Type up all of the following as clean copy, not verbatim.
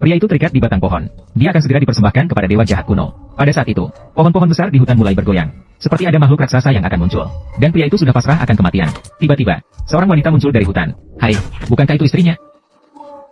Pria itu terikat di batang pohon. Dia akan segera dipersembahkan kepada dewa jahat kuno. Pada saat itu, pohon-pohon besar di hutan mulai bergoyang. Seperti ada makhluk raksasa yang akan muncul. Dan pria itu sudah pasrah akan kematian. Tiba-tiba, seorang wanita muncul dari hutan. Hai, bukankah itu istrinya?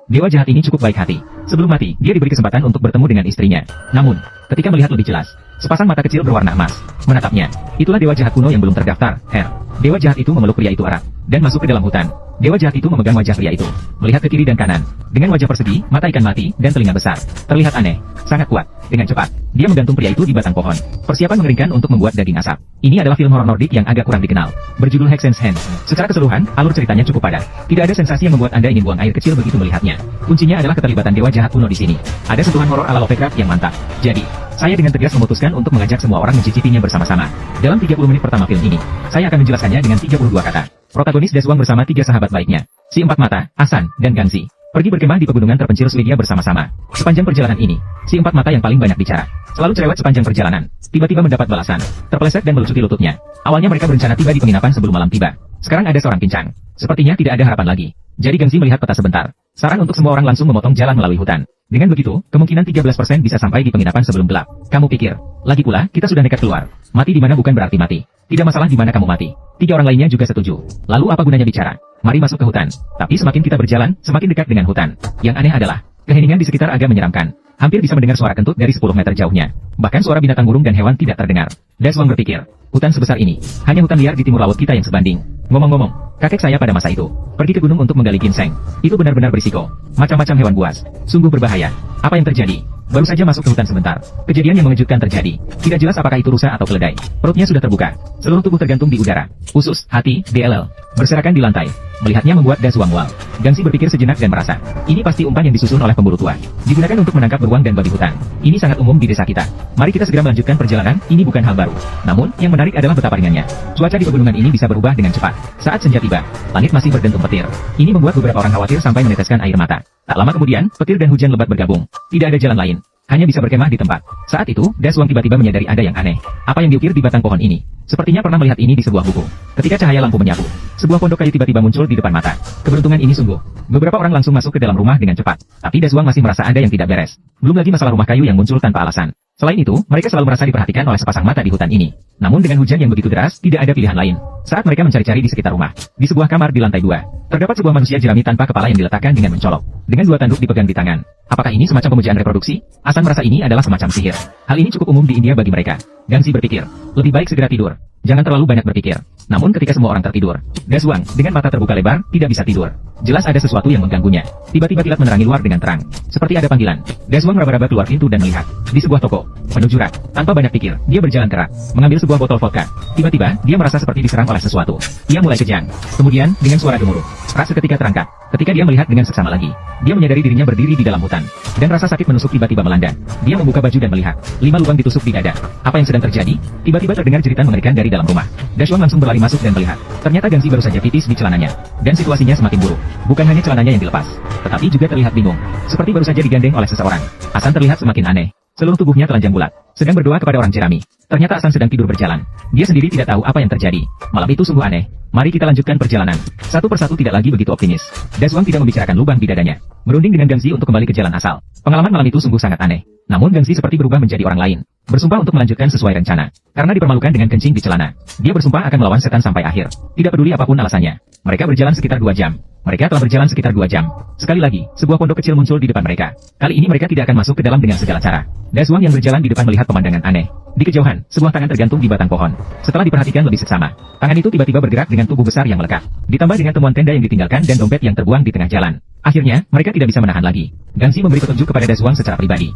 Dewa jahat ini cukup baik hati. Sebelum mati, dia diberi kesempatan untuk bertemu dengan istrinya. Namun, ketika melihat lebih jelas, sepasang mata kecil berwarna emas menatapnya. Itulah dewa jahat kuno yang belum terdaftar, Her. Dewa jahat itu memeluk pria itu erat dan masuk ke dalam hutan. Dewa jahat itu memegang wajah pria itu, melihat ke kiri dan kanan. Dengan wajah persegi, mata ikan mati, dan telinga besar. Terlihat aneh, sangat kuat. Dengan cepat, dia menggantung pria itu di batang pohon. Persiapan mengeringkan untuk membuat daging asap. Ini adalah film horor Nordik yang agak kurang dikenal. Berjudul Hexen's Hand. Secara keseluruhan, alur ceritanya cukup padat. Tidak ada sensasi yang membuat Anda ingin buang air kecil begitu melihatnya. Kuncinya adalah keterlibatan dewa jahat kuno di sini. Ada sentuhan horor ala Lovecraft yang mantap. Jadi, saya dengan tegas memutuskan untuk mengajak semua orang mencicipinya bersama-sama. Dalam 30 menit pertama film ini, saya akan menjelaskannya dengan 32 kata. Protagonis Daswang bersama 3 sahabat baiknya, si Empat Mata, Asan, dan Gangxi, pergi berkemah di pegunungan terpencil Swedia bersama-sama. Sepanjang perjalanan ini, si Empat Mata yang paling banyak bicara, selalu cerewet sepanjang perjalanan. Tiba-tiba mendapat balasan, terpeleset dan melucuti lututnya. Awalnya mereka berencana tiba di penginapan sebelum malam tiba. Sekarang ada seorang pincang. Sepertinya tidak ada harapan lagi. Jadi Gangxi melihat peta sebentar. Saran untuk semua orang langsung memotong jalan melalui hutan. Dengan begitu, kemungkinan 13% bisa sampai di penginapan sebelum gelap. Kamu pikir, lagi pula, kita sudah nekat keluar. Mati di mana bukan berarti mati. Tidak masalah di mana kamu mati. 3 orang lainnya juga setuju. Lalu apa gunanya bicara? Mari masuk ke hutan. Tapi semakin kita berjalan, semakin dekat dengan hutan. Yang aneh adalah, keheningan di sekitar agak menyeramkan. Hampir bisa mendengar suara kentut dari 10 meter jauhnya. Bahkan suara binatang burung dan hewan tidak terdengar. Daswang berpikir, hutan sebesar ini, hanya hutan liar di timur laut kita yang sebanding. Ngomong-ngomong, kakek saya pada masa itu, pergi ke gunung untuk menggali ginseng. Itu benar-benar berisiko. Macam-macam hewan buas. Sungguh berbahaya. Apa yang terjadi? Baru saja masuk ke hutan sebentar. Kejadian yang mengejutkan terjadi. Tidak jelas apakah itu rusa atau keledai. Perutnya sudah terbuka. Seluruh tubuh tergantung di udara. Usus, hati, DLL, berserakan di lantai. Melihatnya membuat Daswang mual. Gangxi berpikir sejenak dan merasa, ini pasti umpan yang disusun oleh pemburu tua. Digunakan untuk menangkap beruang dan babi hutan. Ini sangat umum di desa kita. Mari kita segera melanjutkan perjalanan, ini bukan hal baru. Namun, yang menarik adalah betapa ringannya. Cuaca di pegunungan ini bisa berubah dengan cepat. Saat senja tiba, langit masih berdentum petir. Ini membuat beberapa orang khawatir sampai meneteskan air mata. Tak lama kemudian, petir dan hujan lebat bergabung. Tidak ada jalan lain. Hanya bisa berkemah di tempat. Saat itu, Daswang tiba-tiba menyadari ada yang aneh. Apa yang diukir di batang pohon ini? Sepertinya pernah melihat ini di sebuah buku. Ketika cahaya lampu menyapu, sebuah pondok kayu tiba-tiba muncul di depan mata. Keberuntungan ini sungguh. Beberapa orang langsung masuk ke dalam rumah dengan cepat. Tapi Daswang masih merasa ada yang tidak beres. Belum lagi masalah rumah kayu yang muncul tanpa alasan. Selain itu, mereka selalu merasa diperhatikan oleh sepasang mata di hutan ini. Namun dengan hujan yang begitu deras, tidak ada pilihan lain. Saat mereka mencari-cari di sekitar rumah, di sebuah kamar di lantai 2, terdapat sebuah manusia jerami tanpa kepala yang diletakkan dengan mencolok. Dengan 2 tanduk dipegang di tangan. Apakah ini semacam pemujaan reproduksi? Asan merasa ini adalah semacam sihir. Hal ini cukup umum di India bagi mereka. Gangxi berpikir, lebih baik segera tidur. Jangan terlalu banyak berpikir. Namun ketika semua orang tertidur, Daswang, dengan mata terbuka lebar, tidak bisa tidur. Jelas ada sesuatu yang mengganggunya. Tiba-tiba kilat menerangi luar dengan terang. Seperti ada panggilan. Daswang meraba-raba keluar pintu dan melihat. Di sebuah toko, penuh rak. Tanpa banyak pikir, dia berjalan kerak, mengambil sebuah botol vodka. Tiba-tiba, dia merasa seperti diserang oleh sesuatu. Ia mulai kejang. Kemudian, dengan suara gemuruh, rak seketika terangkat. Ketika dia melihat dengan seksama lagi, dia menyadari dirinya berdiri di dalam hutan. Dan rasa sakit menusuk tiba-tiba melanda. Dia membuka baju dan melihat 5 lubang ditusuk di dada. Apa yang sedang terjadi? Tiba-tiba terdengar jeritan mengerikan dari dalam rumah. Daswang langsung berlari masuk dan melihat. Ternyata Gangxi baru saja pipis di celananya. Dan situasinya semakin buruk. Bukan hanya celananya yang dilepas, tetapi juga terlihat bingung. Seperti baru saja digandeng oleh seseorang. Asan terlihat semakin aneh. Seluruh tubuhnya telanjang bulat, sedang berdoa kepada orang jerami. Ternyata Asan sedang tidur berjalan. Dia sendiri tidak tahu apa yang terjadi. Malam itu sungguh aneh. Mari kita lanjutkan perjalanan. Satu persatu tidak lagi begitu optimis. Daswang tidak membicarakan lubang di dadanya. Berunding dengan Gangxi untuk kembali ke jalan asal. Pengalaman malam itu sungguh sangat aneh. Namun Gangxi seperti berubah menjadi orang lain. Bersumpah untuk melanjutkan sesuai rencana. Karena dipermalukan dengan kencing di celana. Dia bersumpah akan melawan setan sampai akhir. Tidak peduli apapun alasannya. Mereka berjalan sekitar 2 jam. Mereka telah berjalan sekitar 2 jam. Sekali lagi, sebuah pondok kecil muncul di depan mereka. Kali ini mereka tidak akan masuk ke dalam dengan segala cara. Daswang yang berjalan di depan melihat pemandangan aneh. Di kejauhan, sebuah tangan tergantung di batang pohon. Setelah diperhatikan lebih seksama, tangan itu tiba-tiba bergerak dengan tubuh besar yang melekat. Ditambah dengan temuan tenda yang ditinggalkan dan dompet yang terbuang di tengah jalan. Akhirnya, mereka tidak bisa menahan lagi. Gangxi memberi petunjuk kepada Daswang secara pribadi.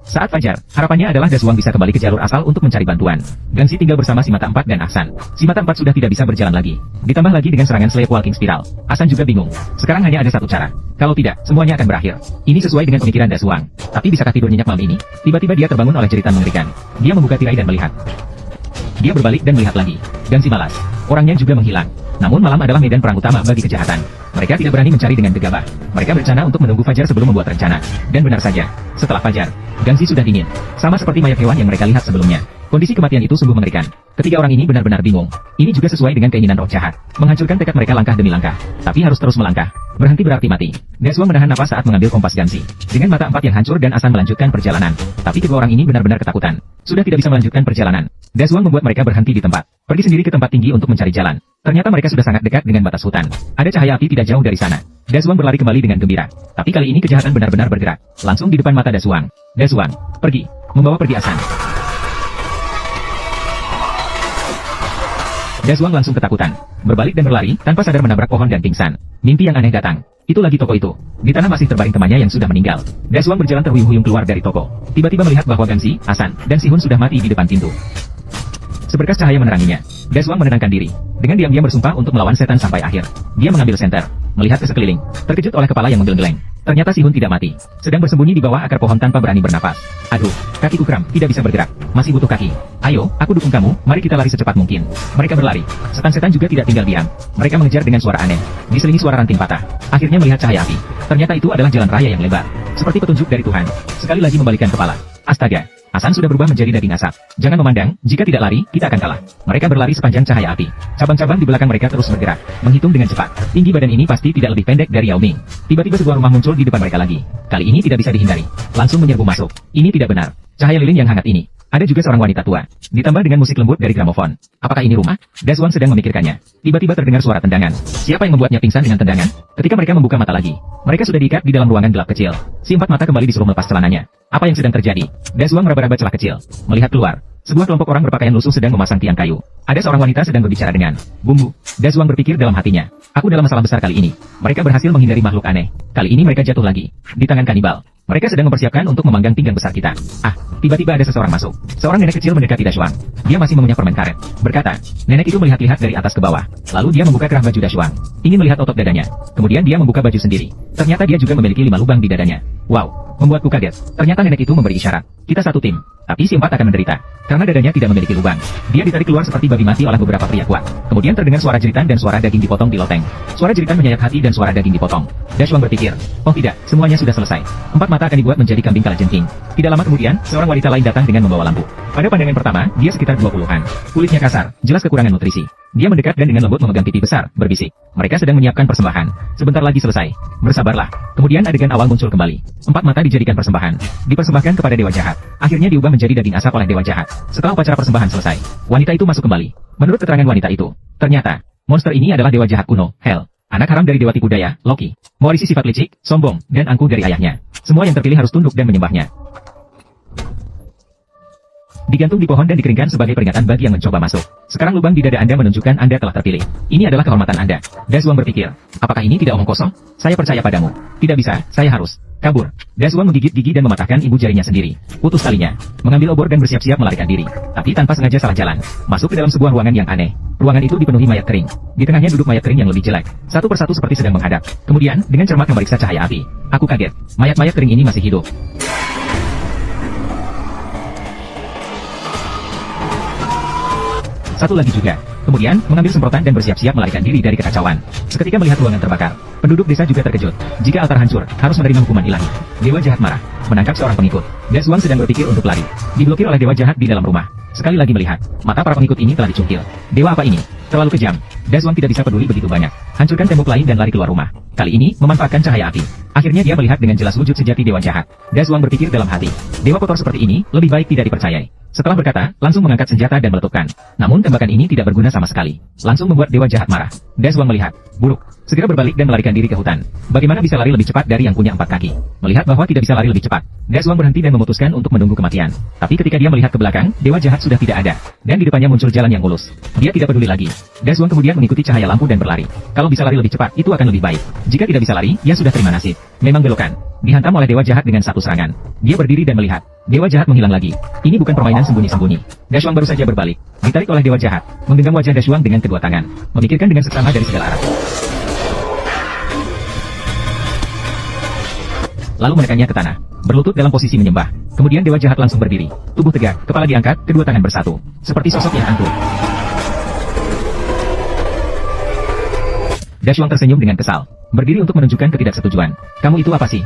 Saat fajar, harapannya adalah Daswang bisa kembali ke jalur asal untuk mencari bantuan. Gangxi tinggal bersama si Mata Empat dan Ahsan. Si Mata Empat sudah tidak bisa berjalan lagi. Ditambah lagi dengan serangan sleepwalking spiral. Ahsan juga bingung. Sekarang hanya ada satu cara. Kalau tidak, semuanya akan berakhir. Ini sesuai dengan pemikiran Daswang. Tapi bisakah tidur nyenyak malam ini? Tiba-tiba dia terbangun oleh jeritan mengerikan. Dia membuka tirai dan melihat. Dia berbalik dan melihat lagi. Gangxi malas. Orangnya juga menghilang. Namun malam adalah medan perang utama bagi kejahatan. Mereka tidak berani mencari dengan gegabah. Mereka berencana untuk menunggu fajar sebelum membuat rencana. Dan benar saja, setelah fajar, Gangxi sudah dingin. Sama seperti mayat hewan yang mereka lihat sebelumnya. Kondisi kematian itu sungguh mengerikan. Ketiga orang ini benar-benar bingung. Ini juga sesuai dengan keinginan roh jahat, menghancurkan tekad mereka langkah demi langkah. Tapi harus terus melangkah. Berhenti berarti mati. Desuang menahan napas saat mengambil kompas Ganzi. Dengan mata empat yang hancur dan Asan melanjutkan perjalanan. Tapi kedua orang ini benar-benar ketakutan. Sudah tidak bisa melanjutkan perjalanan. Desuang membuat mereka berhenti di tempat. Pergi sendiri ke tempat tinggi untuk mencari jalan. Ternyata mereka sudah sangat dekat dengan batas hutan. Ada cahaya api tidak jauh dari sana. Desuang berlari kembali dengan gembira. Tapi kali ini kejahatan benar-benar bergerak. Langsung di depan mata Desuang. Desuang, pergi. Membawa pergi Asan. Desuang langsung ketakutan. Berbalik dan berlari, tanpa sadar menabrak pohon dan pingsan. Mimpi yang aneh datang. Itu lagi toko itu. Di tanah masih terbaring temannya yang sudah meninggal. Desuang berjalan terhuyung-huyung keluar dari toko. Tiba-tiba melihat bahwa Ganzi, Asan, dan Sihun sudah mati di depan pintu. Seberkas cahaya meneranginya. Desuang menenangkan diri. Dengan diam-diam bersumpah untuk melawan setan sampai akhir. Dia mengambil senter. Melihat ke sekeliling. Terkejut oleh kepala yang menggeleng-geleng. Ternyata Sihun tidak mati. Sedang bersembunyi di bawah akar pohon tanpa berani bernapas. Aduh, kakiku kram, tidak bisa bergerak. Masih butuh kaki. Ayo, aku dukung kamu, mari kita lari secepat mungkin. Mereka berlari. Setan-setan juga tidak tinggal diam. Mereka mengejar dengan suara aneh. Diselingi suara ranting patah. Akhirnya melihat cahaya api. Ternyata itu adalah jalan raya yang lebar. Seperti petunjuk dari Tuhan. Sekali lagi membalikkan kepala. Astaga. Asan sudah berubah menjadi daging asap. Jangan memandang, jika tidak lari, kita akan kalah. Mereka berlari sepanjang cahaya api. Cabang-cabang di belakang mereka terus bergerak, menghitung dengan cepat. Tinggi badan ini pasti tidak lebih pendek dari Yao Ming. Tiba-tiba sebuah rumah muncul di depan mereka lagi. Kali ini tidak bisa dihindari. Langsung menyerbu masuk. Ini tidak benar. Cahaya lilin yang hangat ini. Ada juga seorang wanita tua. Ditambah dengan musik lembut dari gramofon. Apakah ini rumah? Desuang sedang memikirkannya. Tiba-tiba terdengar suara tendangan. Siapa yang membuatnya pingsan dengan tendangan? Ketika mereka membuka mata lagi, mereka sudah diikat di dalam ruangan gelap kecil. Si empat mata kembali disuruh melepas celananya. Apa yang sedang terjadi? Desuang meraba-raba celah kecil. Melihat keluar, sebuah kelompok orang berpakaian lusuh sedang memasang tiang kayu. Ada seorang wanita sedang berbicara dengan bumbu. Desuang berpikir dalam hatinya. Aku dalam masalah besar kali ini. Mereka berhasil menghindari makhluk aneh. Kali ini mereka jatuh lagi. Di tangan kanibal. Mereka sedang mempersiapkan untuk memanggang pinggang besar kita. Ah, tiba-tiba ada seseorang masuk. Seorang nenek kecil mendekati Desuang. Dia masih mengunyah permen karet. Berkata, nenek itu melihat-lihat dari atas ke bawah. Lalu dia membuka kerah baju Desuang. Ingin melihat otot dadanya. Kemudian dia membuka baju sendiri. Ternyata dia juga memiliki 5 lubang di dadanya. Wow, membuatku kaget. Ternyata nenek itu memberi isyarat. Kita satu tim. Tapi si empat akan menderita. Karena dadanya tidak memiliki lubang. Dia ditarik keluar seperti babi mati oleh beberapa pria kuat. Kemudian terdengar suara jeritan dan suara daging dipotong di loteng. Suara jeritan menyayat hati dan suara daging dipotong. Desuang berpikir, oh tidak, semuanya sudah selesai. Empat mata akan dibuat menjadi kambing kalajengking. Tidak lama kemudian, seorang wanita lain datang dengan membawa lampu. Pada pandangan pertama, dia sekitar 20-an. Kulitnya kasar, jelas kekurangan nutrisi. Dia mendekat dan dengan lembut memegang pipi besar, berbisik. Mereka sedang menyiapkan persembahan. Sebentar lagi selesai. Bersabarlah. Kemudian adegan awal muncul kembali. Empat mata dijadikan persembahan. Dipersembahkan kepada dewa jahat. Akhirnya diubah menjadi daging asap oleh dewa jahat. Setelah upacara persembahan selesai, wanita itu masuk kembali. Menurut keterangan wanita itu, ternyata monster ini adalah dewa jahat kuno, Hel. Anak haram dari dewa tipu daya, Loki. Mewarisi sifat licik, sombong, dan angkuh dari ayahnya. Semua yang terpilih harus tunduk dan menyembahnya. Digantung di pohon dan dikeringkan sebagai peringatan bagi yang mencoba masuk. Sekarang lubang di dada Anda menunjukkan Anda telah terpilih. Ini adalah kehormatan Anda. Desuang berpikir, apakah ini tidak omong kosong? Saya percaya padamu. Tidak bisa, saya harus kabur. Desuang menggigit gigi dan mematahkan ibu jarinya sendiri. Putus talinya. Mengambil obor dan bersiap-siap melarikan diri. Tapi tanpa sengaja salah jalan. Masuk ke dalam sebuah ruangan yang aneh. Ruangan itu dipenuhi mayat kering. Di tengahnya duduk mayat kering yang lebih jelek. Satu persatu seperti sedang menghadap. Kemudian, dengan cermat memeriksa cahaya api. Aku kaget. Mayat-mayat kering ini masih hidup. Satu lagi juga. Kemudian, mengambil semprotan dan bersiap-siap melarikan diri dari kekacauan. Seketika melihat ruangan terbakar, penduduk desa juga terkejut. Jika altar hancur, harus menerima hukuman ilahi. Dewa jahat marah, menangkap seorang pengikut. Desuang sedang berpikir untuk lari. Diblokir oleh dewa jahat di dalam rumah. Sekali lagi melihat, mata para pengikut ini telah dicungkil. Dewa apa ini? Terlalu kejam. Desuang tidak bisa peduli begitu banyak. Hancurkan tembok lain dan lari keluar rumah. Kali ini, memanfaatkan cahaya api. Akhirnya dia melihat dengan jelas wujud sejati dewa jahat. Desuang berpikir dalam hati. Dewa kotor seperti ini, lebih baik tidak dipercayai. Setelah berkata, langsung mengangkat senjata dan meletupkan. Namun tembakan ini tidak berguna sama sekali. Langsung membuat dewa jahat marah. Desuang melihat. Buruk. Segera berbalik dan melarikan diri ke hutan. Bagaimana bisa lari lebih cepat dari yang punya 4 kaki? Melihat bahwa tidak bisa lari lebih cepat, Desuang berhenti dan memutuskan untuk menunggu kematian. Tapi ketika dia melihat ke belakang, dewa jahat sudah tidak ada. Dan di depannya muncul jalan yang mulus. Dia tidak peduli lagi. Desuang kemudian mengikuti cahaya lampu dan berlari. Kalau bisa lari lebih cepat, itu akan lebih baik. Jika tidak bisa lari, ya sudah terima nasib. Memang belokan. Dihantam oleh dewa jahat dengan satu serangan. Dia berdiri dan melihat. Dewa jahat menghilang lagi. Ini bukan permainan sembunyi-sembunyi. Desuang baru saja berbalik. Ditarik oleh dewa jahat. Menggenggam wajah Desuang dengan kedua tangan. Memikirkan dengan seksama dari segala arah. Lalu menekannya ke tanah. Berlutut dalam posisi menyembah. Kemudian dewa jahat langsung berdiri. Tubuh tegak, kepala diangkat, kedua tangan bersatu. Seperti sosok yang angkuh. Desuang tersenyum dengan kesal. Berdiri untuk menunjukkan ketidaksetujuan. Kamu itu apa sih?